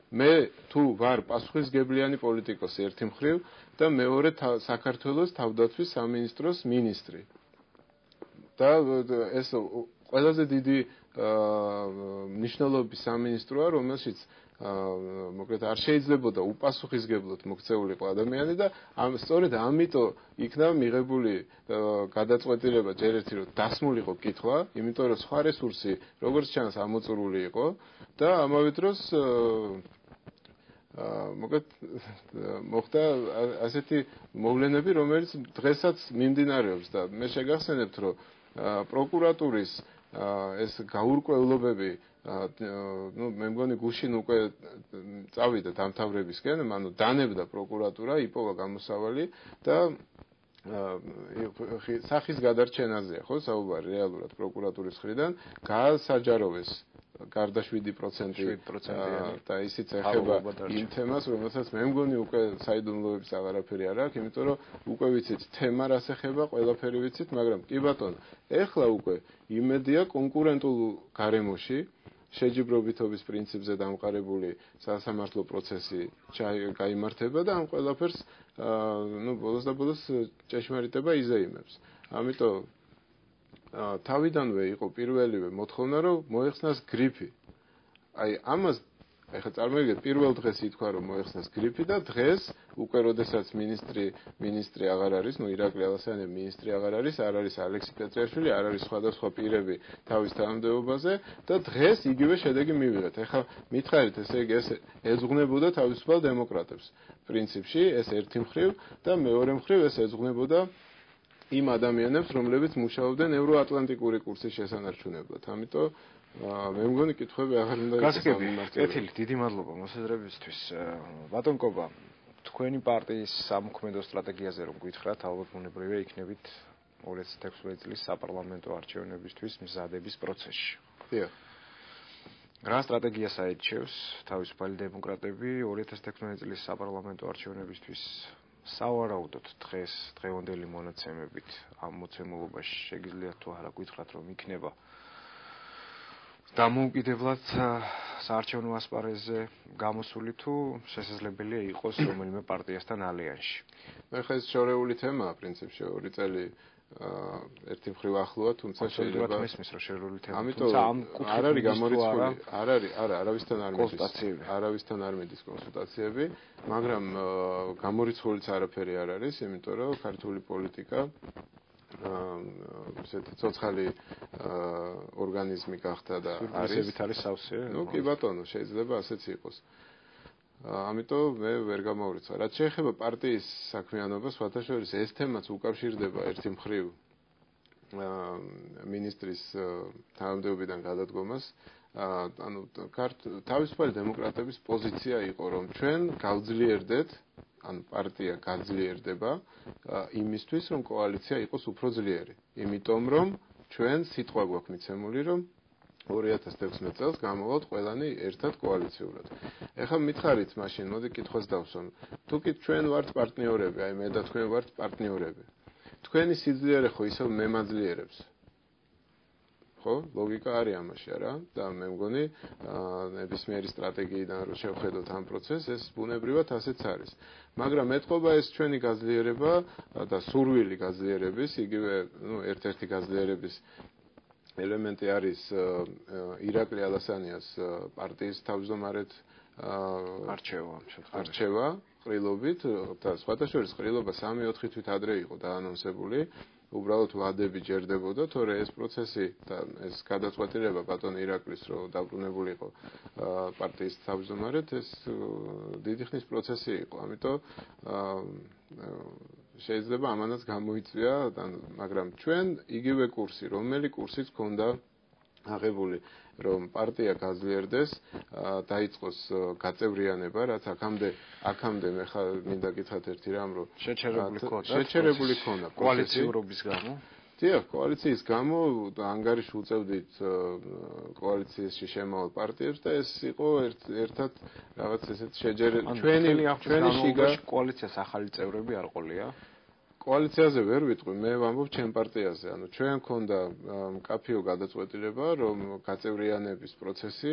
მე თუ ვარ პასუხისგებლიანი პოლიტიკოსი ერთი მხრივ და მეორე საქართველოს თავდაცვის სამინისტროს მინისტრი. და ეს ყველაზე დიდი მნიშვნელობის სამინისტროა, რომელშიც მოკლედ არ შეიძლებოდა უპასუხისგებლოდ მოქცეულიყო ადამიანი და სწორედ ამიტომ იქნა მიღებული გადაწყვეტილება ჯერ ერთი რომ დასმულიყო კითხვა, იმიტომ რომ სხვა რესურსი როგორც ჩანს ამოწურული იყო და ამავე დროს მოკლედ მოხდა ასეთი მოვლენები, რომელიც დღესაც მიმდინარეობს და მე შეგახსენებთ რომ პროკურატურის ეს გაურკვევლობები მე მგონი გუშინ უკვე წავიდა დამთავრებისკენ, ანუ დანებდა პროკურატურა, იპოვა გამოსავალი და სახის გადარჩენაზეა, ხო, საუბარი რეალურად პროკურატურის მხრიდან გაასაჯაროვეს გარდა 7% და ისიც ეხება იმ თემას, რომელსაც მე მგონი უკვე საიდუმლოების აღარაფერი არ აქვს, იმიტომ რომ უკვე ვიცით თემა რას ეხება, ყველაფერი ვიცით, მაგრამ კი ბატონო, ეხლა უკვე იმედია კონკურენტულ გარემოში შეჯიბრობითობის პრინციპზე დამყარებული სასამართლო პროცესი გაიმართება და ამ ყველაფერს ბოლოს და ბოლოს ჭეშმარიტება იზეიმებს. ამიტომ თავიდანვე იყო პირველივე მოთხოვნა რომ მოეხსნას გრიფი. აი ამას ეხლა წარმოიდგინეთ პირველ დღეს ითქვა რომ მოეხსნას გრიფი და დღეს უკვე როდესაც მინისტრი აღარ არის, ირაკლი ალასანია მინისტრი აღარ არის, არ არის ალექსი პეტრიაშვილი, არ არის სხვადასხვა პირები თავის თანამდებობაზე და დღეს იგივე შედეგი მივიღეთ. ეხლა მითხარით ესე იგი ეს ეძღვნებოდა თავისუფალ დემოკრატებს. პრინციპში ეს ერთი მხრივ და მეორე მხრივ ეს ეძღვნებოდა იმ ადამიანებს, რომლებიც მუშაობდნენ ევროატლანტიკური კურსის შესანარჩუნებლად. ამიტომ მე მგონი კითხვები აღარ უნდა იყოს. კეთილი, დიდი მადლობა მოსაზრებისთვის. ბატონ კობა, თქვენი პარტიის სამოქმედო სტრატეგიაზე რომ გითხრათ, ალბათ მონებრივია იქნებით 2016 წლის საპარლამენტო არჩევნებისთვის მზადების პროცესში. დიახ. რა სტრატეგიას აირჩევს თავისუფალი დემოკრატები 2016 წლის საპარლამენტო არჩევნებისთვის? სავარაუდოდ დღევანდელი მონაცემებით ამ მოცემულობაში შეგიძლიათ თუ არა გითხრათ რომ იქნება დამოუკიდებლად საარჩევნო ასპარეზზე გამოსული თუ შესაძლებელია იყოს რომელიმე პარტიასთან ალიანსში. მე ხა ეს შორეული თემაა პრინციპში, ორი წელი ერთი მხრივ ახლოა, თუმცა შეიძლება მესმის რომ შორეული თემა. ამიტომ არ არის გამორიცხული, არავისთან არ მიდის კონსულტაციები, მაგრამ გამორიცხულიც არაფერი არ არის, იმიტომ რომ ქართული პოლიტიკა ესეთი ცოცხალი ორგანიზმი გახდა და არის სავსე. კი ბატონო, შეიძლება ასეც იყოს. ამიტომ მე ვერ გამავრიცხა. რაც შეეხება პარტიის საქმიანობას, სხვათაშორის ეს თემაც უკავშირდება ერთი მხრივ მინისტრის თანამდებობიდან გადადგომას. ანუ თავისუფალი დემოკრატების პოზიცია იყო, რომ ჩვენ გავძლიერდეთ ანუ პარტია გაძლიერდება იმისთვის, რომ კოალიცია იყოს უფრო ძლიერი. იმიტომ რომ ჩვენ სიტყვა გვაქვს მიცემული, რომ 2016 წელს გამოვალთ ყველანი ერთად კოალიციურად. ეხლა მითხარით მაშინ, მოდი კითხვას დავსვამ. თუ კი ჩვენ ვართ პარტნიორები, აი მე და თქვენ ვართ პარტნიორები. თქვენი სიძლიერე ხო ისევ მემაძლიერებს. ხო, ლოგიკა არის ამაში, არა? და მე მგონი, ნებისმიერი სტრატეგიიდან რო შევხედოთ ამ პროცესს, ეს ბუნებრივად ასეც არის. მაგრამ ეთყობა ეს ჩვენი გაძლიერება და სურვილი გაძლიერების, იგივე, ერთ-ერთი გაძლიერების ელემენტი არის ირაკლი ალასანიას პარტიის თავმჯდომარედ არჩევა ყრილობით და სხვათა შორის ყრილობა 3-4 თვით ადრე იყო დაანონსებული. უბრალოდ ვადები ჯერდებოდა, თორე ეს პროცესი და ეს გადაწყვეტილება ბატონ ირაკლის რო დაბრუნებული იყო პარტიის თავმჯდომარედ, ეს დიდი ხნის პროცესი იყო. ამიტომ შეიძლება ამანაც გამოიწვია, მაგრამ ჩვენ იგივე კურსი, რომელი კურსიც ქონდა აღებული, რომ პარტია გაძლიერდეს, დაიწყოს გაწევრიანება, რაც აქამდე მე ხა მინდა გითხრათ ერთი რამ, რომ შეჩერებული ქონდა კოალიციურობის გამო. დიახ, კოალიციის გამო ანგარიში უწევდით კოალიციაში შემავალ პარტიებს და ეს იყო ერთად რაღაც ესეთ შეჯერებული ჩვენი შიგა კოალიციას ახალი წევრები არ ყოლია. კოალიციაზე ვერ ვიტყვი, მე ვამბობ ჩემ პარტიაზე. ანუ ჩვენ მქონდა მკაფიო გადაწყვეტილება, რომ გაწევრიანების პროცესი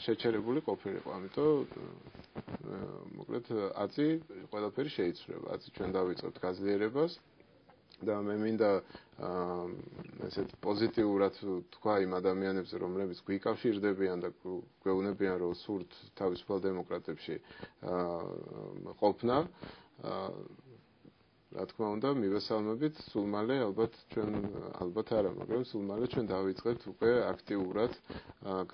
შეჩერებული ყოფილიყო. ამიტომ მოკლედ აწი ყველაფერი შეიცვლება. აწი ჩვენ დავიწყებთ გაძლიერებას და მე მინდა ესეთ პოზიტიურად თქვა იმ ადამიანებზე, რომლებიც გვიკავშირდებიან და გვეუბნებიან, რომ სურთ თავისუფალ დემოკრატებში ყოფნა. რა თქმა უნდა, მივესალმებით, სულ მალე ალბათ არა, მაგრამ სულ მალე ჩვენ დავიწყებთ უკვე აქტიურად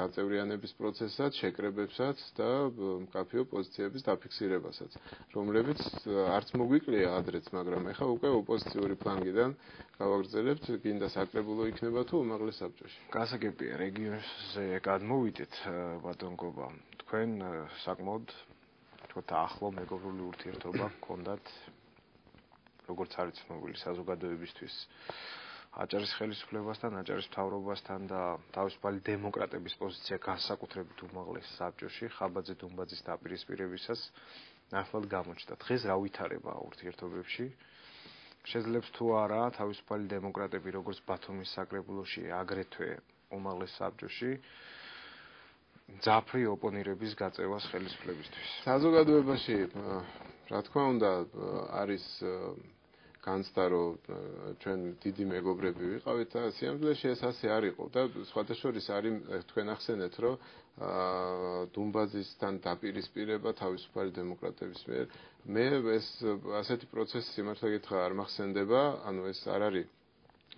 გაწევრიანების პროცესსაც, შეკრებებსაც და მკაფიო პოზიციების დაფიქსირებასაც, რომლებიც არც მოგვიკლია ადრეც, მაგრამ ეხლა უკვე ოპოზიციური ფლანგიდან გავაგრძელებთ, გინდა საკრებულო იქნება თუ უმაღლეს საბჭოში. გასაგებია, რეგიონზე გადმოვიდეთ, ბატონ გობა. თქვენ საკმაოდ თქვა ახლო მეგობრული ურთიერთობა გქონდათ როგორც არის ცნობილი საზოგადოებისთვის აჭარის ხელისუფლებასთან, აჭარის მთავრობასთან და თავისუფალი დემოკრატების პოზიცია განსაკუთრებით უმაღლეს საბჭოში, ხაბაძე დუმბაძის დაპირისპირებისას ნახვალ გამოჩნდა. დღეს რა ვითარება ურთიერთობებში? შეძლებს თუ არა თავისუფალი დემოკრატები როგორც ბათუმის საკრებულოში, აგრეთვე უმაღლეს საბჭოში ძაფრი ოპონირების გაწევას ხელისუფლებისთვის. საზოგადოებაში რა თქმა უნდა არის განცდა, რომ ჩვენ დიდი მეგობრები ვიყავით და სიამოვნებაში ეს ასე არ იყო და სხვათა შორის არის თქვენ ახსენეთ, რომ დუმბაძისთან დაპირისპირება თავისუფალი დემოკრატების მიერ. მე ეს ასეთი პროცესი სიმართლე გითხრა არ მახსენდება, ანუ ეს არ არის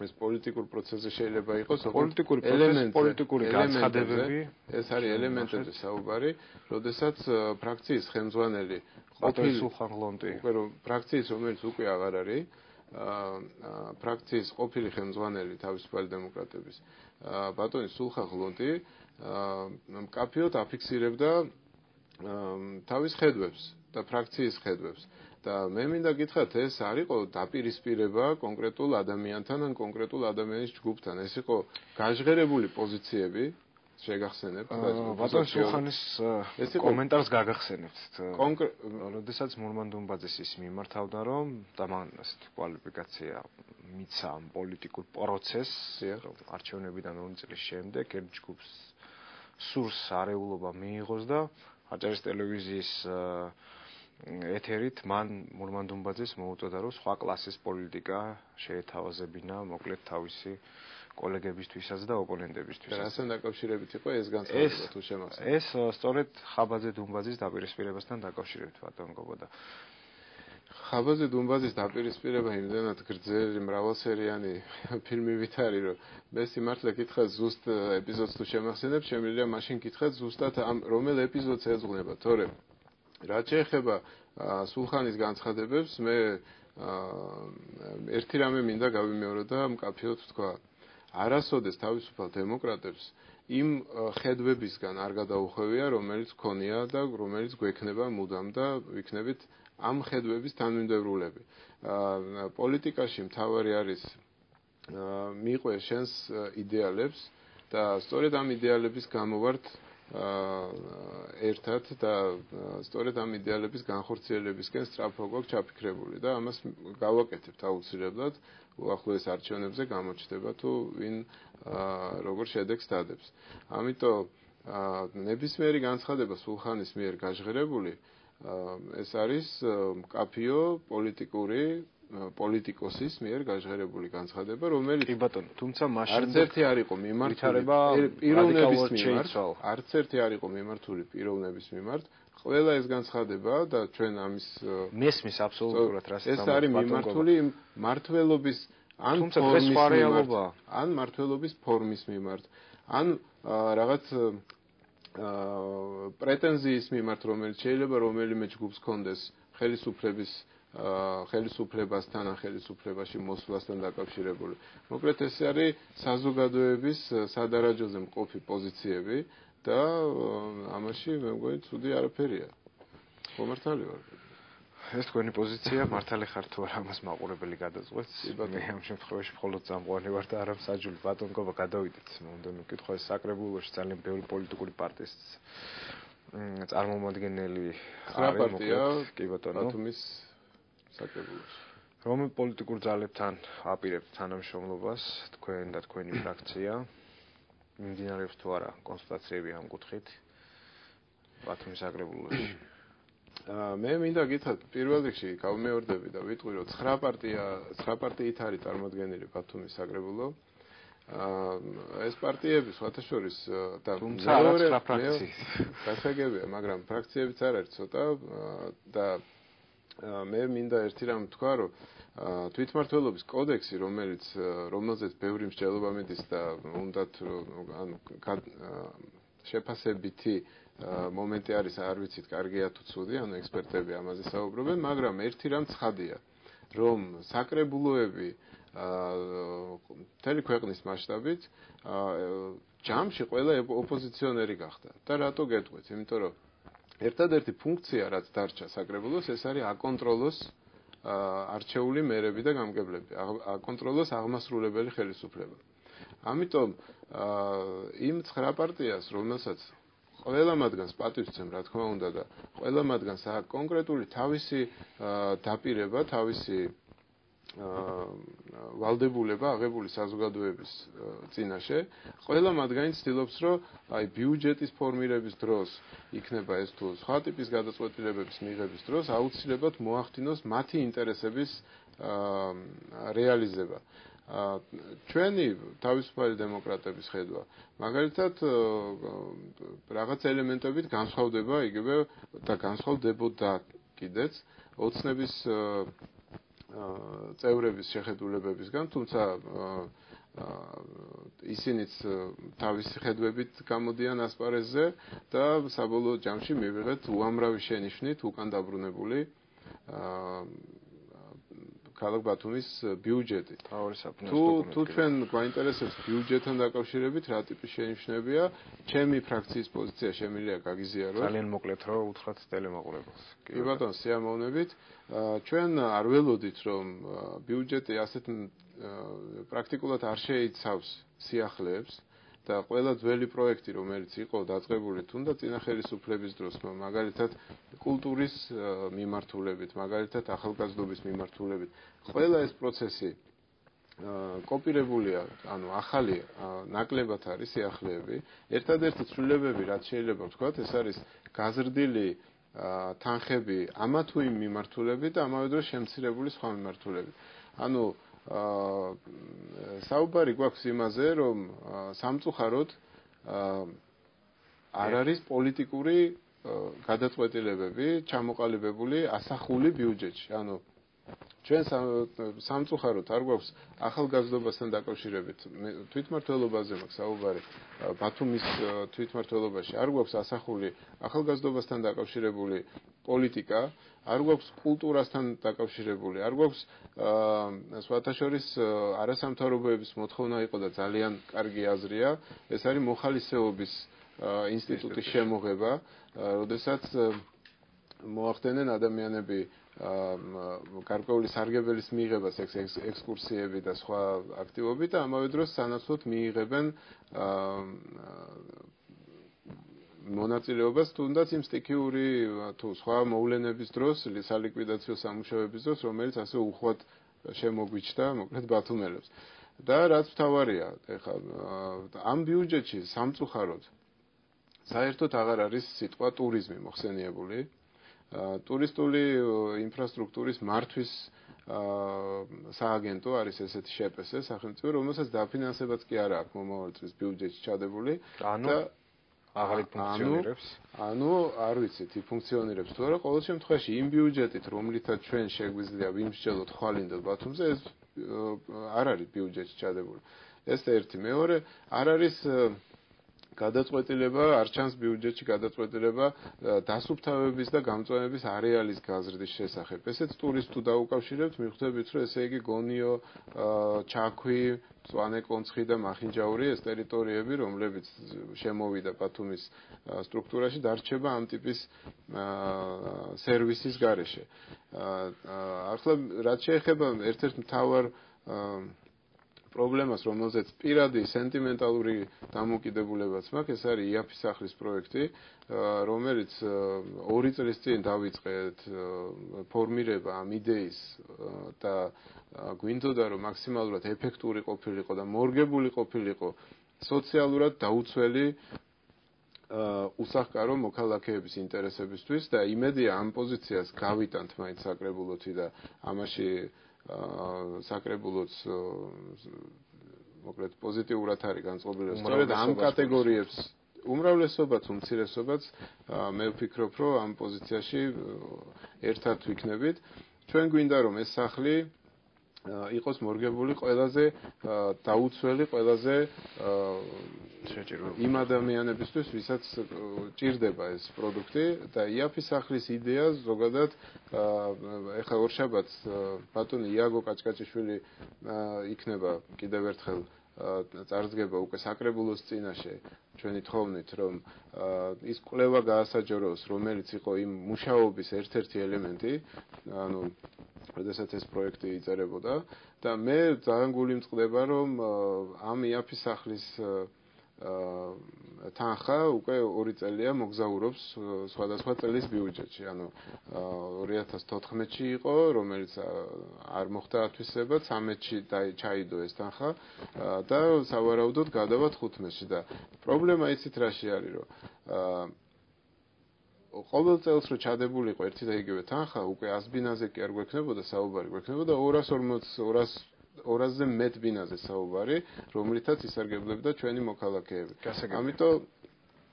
ეს პოლიტიკურ პროცესზე შეიძლება იყოს, პოლიტიკური განცხადებები, ეს არის ელემენტებზე საუბარი, როდესაც ფრაქციის ხელმძღვანელი ყოფილი სულხან ღლონტი, ფრაქციის რომელიც უკვე აღარ არის, ფრაქციის ყოფილი ხელმძღვანელი თავისუფალი დემოკრატების ბატონი სულხან ღლონტი მკაფიოდ აფიქსირებდა თავის ხედვებს და ფრაქციის ხედვებს. და მე მინდა გითხრათ, ეს არ იყო დაპირისპირება კონკრეტულ ადამიანთან ან კონკრეტულ ადამიანის ჯგუფთან. ეს იყო გაჟღერებული პოზიციები, შეგახსენებთ. ბატონ სულხანის კომენტარს გაგახსენებთ. როდესაც მურმან დუმბაძეს ის მიმართავდა, რომ და მან ეს კვალიფიკაცია მიცა ამ პოლიტიკურ პროცესს, არჩევნებიდან 2 წლის შემდეგ ერთ ჯგუფს სურს არეულობა მიიღოს და აჭარის ტელევიზიის ეთერით მან მურმან დუმბაძეს მოუწოდა, რომ სხვა კლასის პოლიტიკა შეეთავაზებინა მოკლედ თავისი კოლეგებისთვისაც და ოპონენტებისთვისაც. რასთან დაკავშირებით იყო ეს განცხადება თუ შემახსენებთ? ეს სწორედ ხაბაძე დუმბაძის დაპირისპირებასთან დაკავშირებით ბატონ გობა და ხაბაძე დუმბაძის დაპირისპირება იმდენად გრძელი მრავალსერიანი ფილმივით არის, რომ მე სიმართლე გითხრათ ზუსტ ეპიზოდს თუ შემახსენებ, შემიძლია მაშინ გითხრათ ზუსტად ამ რომელ ეპიზოდს ეძღვნება, თორემ რაც შეეხება სულხანის განცხადებებს, მე ერთი რამე მინდა გავიმეორო და მკაფიოდ ვთქვა. არასოდეს თავისუფალ დემოკრატებს იმ ხედვებისგან არ გადაუხვევია, რომელიც ქონია და რომელიც გვექნება მუდამ და ვიქნებით ამ ხედვების თანმიმდევრულები. პოლიტიკაში მთავარი არის მიყვე შენს იდეალებს და სწორედ ამ იდეალების გამო ვართ ერთად და სწორედ ამ იდეალების განხორციელებისკენ სწრაფო გვაქვს ჩაფიქრებული და ამას გავაკეთებთ აუცილებლად უახლოეს არჩევნებზე გამოჩნდება თუ ვინ როგორ შედეგს დადებს. ამიტომ ნებისმიერი განცხადება სულხანის მიერ გაჟღერებული ეს არის მკაფიო პოლიტიკოსის მიერ გაჟღერებული განცხადება, რომელიც კი ბატონო, თუმცა მაშინ არც ერთი არ იყო მიმართული პიროვნების მიმართ, არც ერთი არ იყო მიმართული პიროვნების მიმართ. ყველა ეს განცხადება და ჩვენ ამის მესმის აბსოლუტურად რას ეს არის მიმართული მართლობის ან ფორმის მიმართ, ან მართლობის ფორმის მიმართ, ან რაღაც პრეტენზიის მიმართ, რომელიც შეიძლება რომელიმე ჯგუფს კონდეს ხელისუფლებასთან ან ხელისუფლებაში მოსვლასთან დაკავშირებული. მოკლედ ეს არის საზოგადოების სადარაჯოზე მყოფი პოზიციები და ამაში მე მგონი ცუდი არაფერია. ხომართალი ვარ. ეს თქვენი პოზიცია, მართალი ხარ თუ არა ამას მაყურებელი გადაწყვეტს. მე ამ შემთხვევაში მხოლოდ წამყვანი ვარ და არა მსაჯული. ბატონკობა გადავიდეთ. მომდევნო კითხვა საკრებულოში ძალიან ბევრი პოლიტიკური პარტიის წარმომადგენელი არის, კი ბატონო. ბათუმის საკრებულოში. რომელ პოლიტიკურ ძალებთან აპირებთ თანამშრომლობას თქვენ და თქვენი ფრაქცია? მიმდინარეობს თუ არა კონსულტაციები ამ კუთხით ბათუმის საკრებულოში? მე მინდა გითხრათ, პირველ რიგში გავმეორდები და ვიტყვი, რომ 9 პარტიით არის წარმოდგენილი ბათუმის საკრებულო. ეს პარტიები სხვათა შორის და თუმცა არა 9 ფრაქციით. გასაგებია, მაგრამ ფრაქციებიც არ არის ცოტა და მე მინდა ერთი რამ თქვა, რომ თვითმმართველობის კოდექსი, რომელზეც ბევრი მსჯელობა მიდის და უნდათ შეფასებითი მომენტი არის, არ ვიცით, კარგია თუ ცუდი, ანუ ექსპერტები ამაზე საუბრობენ, მაგრამ ერთი რამ ცხადია, რომ საკრებულოები მთელი ქვეყნის მასშტაბით ჯამში ყველა ოპოზიციონერი გახდა. და რატო გეტყვით? იმიტომ რომ ერთადერთი ფუნქცია, რაც დარჩა საკრებულოს, ეს არის აკონტროლოს არჩეული მერები და გამგებლები, აკონტროლოს აღმასრულებელი ხელისუფლება. ამიტომ იმ 9 პარტიას, რომელსაც ყველა მათგანს პატივცემ, რა თქმა უნდა და ყველა მათგანს აქვს კონკრეტული თავისი დაპირება, თავისი ვალდებულება აღებული საზოგადოების წინაშე, ყველა მათგანი ცდილობს, რომ აი ბიუჯეტის ფორმირების დროს იქნება ეს თუ სხვა ტიპის გადაწყვეტილებების მიღების დროს აუცილებლად მოახდინოს მათი ინტერესების რეალიზება. ჩვენი თავისუფალი დემოკრატების ხედვა მაგალითად რაღაც ელემენტებით განსხვავდება იგივე და განსხვავდებოდა კიდეც ოცნების წევრების შეხედულებებისგან, თუმცა ისინიც თავისი ხედვებით გამოდიან ასპარეზზე და საბოლოო ჯამში მივიღეთ უამრავი შენიშვნით უკან დაბრუნებული ქალაქ ბათუმის ბიუჯეტი. თუ ჩვენ გვაინტერესებს ბიუჯეტთან დაკავშირებით რა ტიპის შენიშვნებია, ჩემი ფრაქციის პოზიცია შემიძლია გაგიზიაროთ. ძალიან მოკლედ რომ უთხრათ ტელემაყურებელს. კი ბატონო, სიამოვნებით. ჩვენ არ ველოდით, რომ ბიუჯეტი ასეთ პრაქტიკულად არ შეიცავს სიახლეებს და ყველა ძველი პროექტი, რომელიც იყო დაწყებული თუნდაც წინა ხელისუფლების დროს, მაგალითად კულტურის მიმართულებით, მაგალითად ახალგაზრდობის მიმართულებით, ყველა ეს პროცესი კოპირებულია, ანუ ახალი ნაკლებად არის სიახლეები. ერთადერთი ცვლილებები, რაც შეიძლება ვთქვათ, ეს არის გაზრდილი თანხები ამა თუ იმ მიმართულებით და ამავე დროს შემცირებული სხვა მიმართულებით. ანუ საუბარი გვაქვს იმაზე, რომ სამწუხაროდ არ არის პოლიტიკური გადაწყვეტილებები ჩამოყალიბებული ასახული ბიუჯეტში. ანუ ჩვენ სამწუხაროდ არ გვაქვს ახალგაზრდობასთან დაკავშირებით თვითმმართველობაზე მაქვს საუბარი ბათუმის თვითმმართველობაში არ გვაქვს ასახული ახალგაზრდობასთან დაკავშირებული პოლიტიკა, არ გვაქვს კულტურასთან დაკავშირებული, არ გვაქვს სხვათა შორის არასამთავრობოების მოთხოვნა იყო და ძალიან კარგი აზრია, ეს არის მოხალისეობის ინსტიტუტის შემოღება, როდესაც მოახდენენ ადამიანები გარკვეული სარგებელის მიღებას ექსკურსიები და სხვა აქტივობები და ამავე დროს სანაცვლოდ მიიღებენ მონაწილეობას თუნდაც იმ სტიქიური თუ სხვა მოვლენების დროს, სალიკვიდაციო სამუშაოების დროს, რომელიც ასე უხვად შემოგვიჩნდა მოკლედ ბათუმელებს. და რაც მთავარია, ეხლა ამ ბიუჯეტში სამწუხაროდ საერთოდ აღარ არის სიტყვა ტურიზმი მოხსენიებული. ტურისტული ინფრასტრუქტურის მართვის სააგენტო არის ესეთი შეპესე სახელმწიფო, რომელსაც დაფინანსებაც კი არა აქვს მომავალ წლის ბიუჯეტში ჩადებული და აღარ ფუნქციონირებს. ანუ არ ვიცით, ფუნქციონირებს თუ არა, ყოველ შემთხვევაში იმ ბიუჯეტით, რომლითაც ჩვენ შეგვიძლია ვიმსჯელოთ ხვალინდელ ბათუმზე, ეს არ არის ბიუჯეტში ჩადებული. ეს ერთი, მეორე, არ არის გადაწყვეტილება, არ ჩანს ბიუჯეტში გადაწყვეტილება დასუფთავების და გამწვანების არეალის გაზრდის შესახებ. ესეც ტურისტს თუ დაუკავშირებთ, მიხვდებით, რომ ესე იგი გონიო, ჩაქვი, მწვანე კონცხი და მახინჯაური ეს ტერიტორიები, რომლებიც შემოვიდა ბათუმის სტრუქტურაში, დარჩება ამ ტიპის სერვისის გარეშე. ახლა რაც შეეხება ერთ-ერთ მთავარ პრობლემას, რომელზეც პირადი სენტიმენტალური დამოკიდებულებაც მაქვს, ეს არის იაფის სახლის პროექტი, რომელიც 2 წლის წინ დავიწყეთ ფორმირება ამ იდეის და გვინდოდა რომ მაქსიმალურად ეფექტური ყოფილიყო და მორგებული ყოფილიყო სოციალურად დაუცველი უსახკარო მოქალაქეების ინტერესებისთვის და იმედია ამ პოზიციას გავიტანთ მაინც საკრებულოთი და ამაში საკრებულოც მოკლედ პოზიტიურად არის განწყობილი. სწორედ ამ კატეგორიებს უმრავლესობაც, უმცირესობაც მე ვფიქრობ, რომ ამ პოზიციაში ერთად ვიქნებით. ჩვენ გვინდა რომ ეს სახლი იყოს მორგებული ყველაზე დაუცველი, ყველაზე იმ ადამიანებისთვის, ვისაც ჭირდება ეს პროდუქტი და იაფის სახლის იდეა ზოგადად ეხლა ორშაბათს ბატონი იაგო კაჭკაჭიშვილი იქნება კიდევ ერთხელ წარსდგება უკვე საკრებულოს წინაშე ჩვენი თხოვნით რომ ის კვლევა გაასაჯაროს რომელიც იყო იმ მუშაობის ერთ-ერთი ელემენტი ანუ როდესაც ეს პროექტი იწერებოდა და მე ძალიან გული მწყდება რომ ამ იაფის სახლის თანხა უკვე 2 წელია მოგზაურობს სხვადასხვა წელის ბიუჯეტში. ანუ 2014-ში იყო, რომელიც არ მოხდა ათვისება, 13-ში ჩაიდო ეს თანხა და სავარაუდოდ გადავა 15-ში და პრობლემა იცით რაში არის, რომ ყოველ წელს რო ჩადებულიყო ერთი და იგივე თანხა, უკვე 100 ბინაზე კი არ გვექნებოდა საუბარი, გვექნებოდა 200-ზე მეტ ბინაზე საუბარი, რომლითაც ისარგებლებდა ჩვენი მოქალაქეები. ამიტომ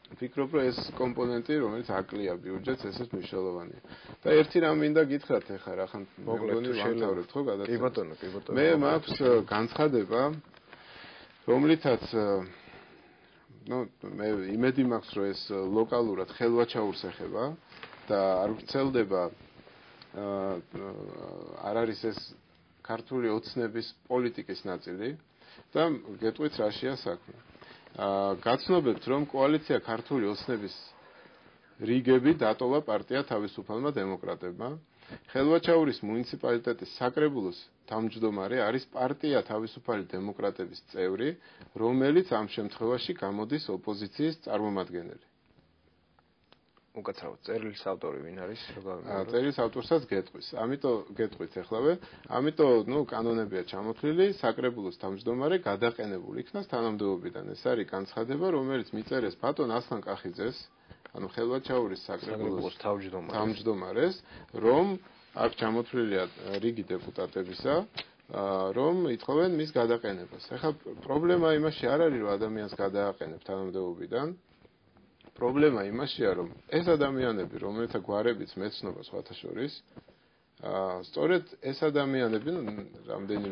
ვფიქრობ, რომ ეს კომპონენტი, რომელიც აკლია ბიუჯეტს, ესეც მნიშვნელოვანია. და ერთი რამ მინდა გითხრათ ახლა, რახან მოგონი შევთავრებთ ხო გადაცემა. კი ბატონო. მე მაქვს განცხადება, რომლითაც მე იმედი მაქვს, რომ ეს ლოკალურად ხელვაჩაურს ეხება და არ ვრცელდება არ არის ეს ქართული ოცნების პოლიტიკის ნაწილი და გეტყვით რაშია საქმე. გაცნობებთ რომ კოალიცია ქართული ოცნების რიგები დატოვა პარტია თავისუფალმა დემოკრატებმა. ხელვაჩაურის მუნიციპალიტეტის საკრებულოს თავმჯდომარე არის პარტია თავისუფალი დემოკრატების წევრი, რომელიც ამ შემთხვევაში გამოდის ოპოზიციის წარმომადგენელი. უკაცრავად წერილის ავტორი ვინ არის? წერილის ავტორსაც გეტყვის. ამიტომ გეტყვით ახლავე. ამიტომ, კანონებია ჩამოთვლილი, საკრებულოს თავმჯდომარე გადაყენებული იქნას თანამდებობიდან. ეს არის განცხადება, რომელიც მიწერეს ბატონ ასლან კახიძეს, ანუ ხელვაჩაურის საკრებულოს თავმჯდომარეს, რომ აქ ჩამოთვლილია რიგი დეპუტატებისა, რომ ითხოვენ მის გადაყენებას. ახლა პრობლემა იმაში არ არის, რომ ადამიანს გადააყენებ თანამდებობიდან. პრობლემა იმაშია, რომ ეს ადამიანები, რომელთა გვარებიც მეცნობა სხვათა შორის, სწორედ ეს ადამიანები,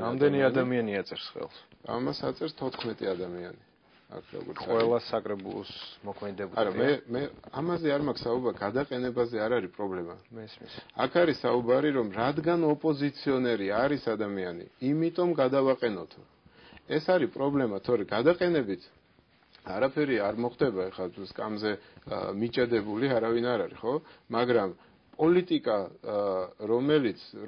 რამდენი ადამიანი აწერს ხელს? ამას აწერს 14 ადამიანი. აქ როგორც ყველა საკრებულოს მოქმედებდა. არა, მე ამაზე არ მაქვს საუბარი, გადაყენებაზე არ არის პრობლემა. მესმის. აქ არის საუბარი, რომ რადგან ოპოზიციონერი არის ადამიანი, იმიტომ გადავაყენოთო. ეს არის პრობლემა, თორე გადაყენებით არაფერი არ მოხდება, ეხლა სკამზე მიჭედებული არავინ არ არის, ხო? მაგრამ პოლიტიკა,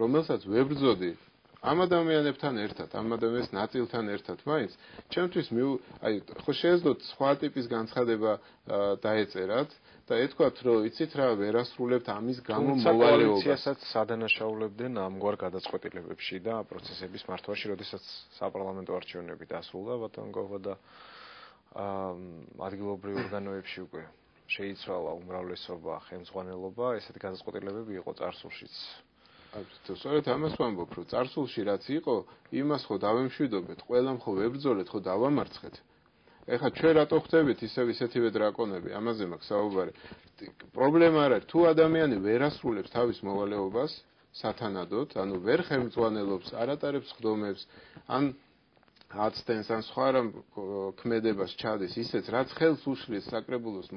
რომელსაც ვებრძოდი ამ ადამიანებთან ერთად, ამ ადამიანის ნაწილთან ერთად, მაინც ჩემთვის ხო შეეძლოთ სხვა ტიპის განცხადება დაეწერათ და ეთქვათ, რომ იცით რა, ვერასრულებთ ამის გამო მოვალეობას. კოალიციასაც სადანაშაულებდნენ ამგვარ გადაწყვეტილებებში და პროცესების მართვაში, როდესაც საპარლამენტო არჩევნები დასრულდა, ბატონ გოგო და ადგილობრივ ორგანოებში უკვე შეიცვალა უმრავლესობა, ხელმძღვანელობა, ესეთი გადაწყვეტილებები იყო წარსულშიც. სწორედ ამას ვამბობ, რომ წარსულში რაც იყო, იმას ხო დავემშვიდობეთ, ყველამ ხო ვებრძოლეთ, ხო დავამარცხეთ. ეხლა ჩვენ რატო ხდებით ისეთივე დრაკონები, ამაზე მაქვს საუბარი. პრობლემა არ არის, თუ ადამიანი ვერ ასრულებს თავის მოვალეობას სათანადოდ, ანუ ვერ ხელმძღვანელობს, არ ატარებს ხდომებს, ან აცდენს, ან სხვა რამ ქმედებას ჩადის, ისეც რაც ხელს უშლის საკრებულოს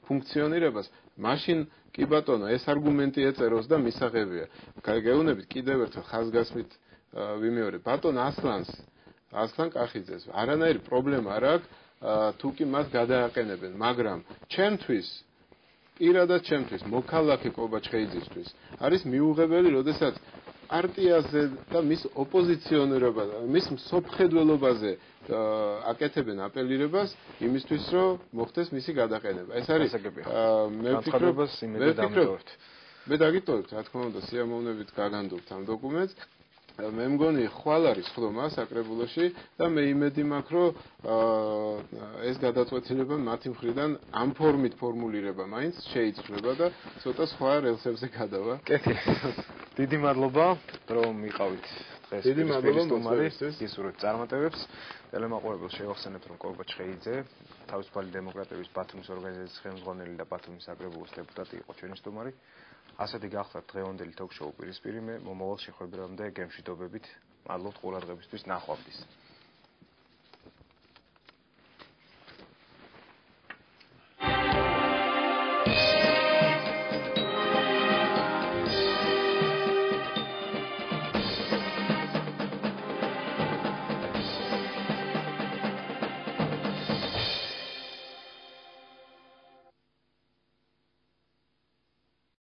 ფუნქციონირებას, მაშინ კი ბატონო, ეს არგუმენტი ეწეროს და მისაღებია. გეუბნებით კიდევ ერთხელ ხაზგასმით ვიმეორებ. ბატონ ასლან კახიძეს არანაირი პრობლემა არ აქვს, თუ კი მას გადააყენებენ, მაგრამ ჩემთვის პირადად ჩემთვის მოქალაქე კობაჩხეიძისთვის არის მიუღებელი, როდესაც პარტიაზე და მის ოპოზიციონერობაზე, მის მსოფლმხედველობაზე აკეთებენ აპელირებას იმისთვის, რომ მოხდეს მისი გადაყენება. ეს არის მე ვფიქრობ, მე დაგიტოვებთ, რა თქმა უნდა, სიამოვნებით გაგანდობთ ამ დოკუმენტს. მე მგონი ხვალ არის ხდომა საკრებულოში და მე იმედი მაქვს, რომ ეს გადაწყვეტილება მათი მხრიდან ამ ფორმით ფორმულირება მაინც შეიცვლება და ცოტა სხვა რელსებზე გადავა. კეთილი. დიდი მადლობა, რომ იყავით დღეს. დიდი მადლობა მოსვენებისთვის. გისურვებთ წარმატებებს. ტელემაყურებელს შევახსენებთ, რომ კობაჩხეიძე, თავისუფალი დემოკრატების ბათუმის ორგანიზაციის ხელმძღვანელი და ბათუმის საკრებულოს დეპუტატი იყო ჩვენი სტუმარი. ასეთი გახლავთ დღევანდელი თოქ-შოუ პირისპირი. მე მომავალ შეხვედრამდე გემშვიდობებით. მადლობთ ყურადღებისთვის. ნახვამდის.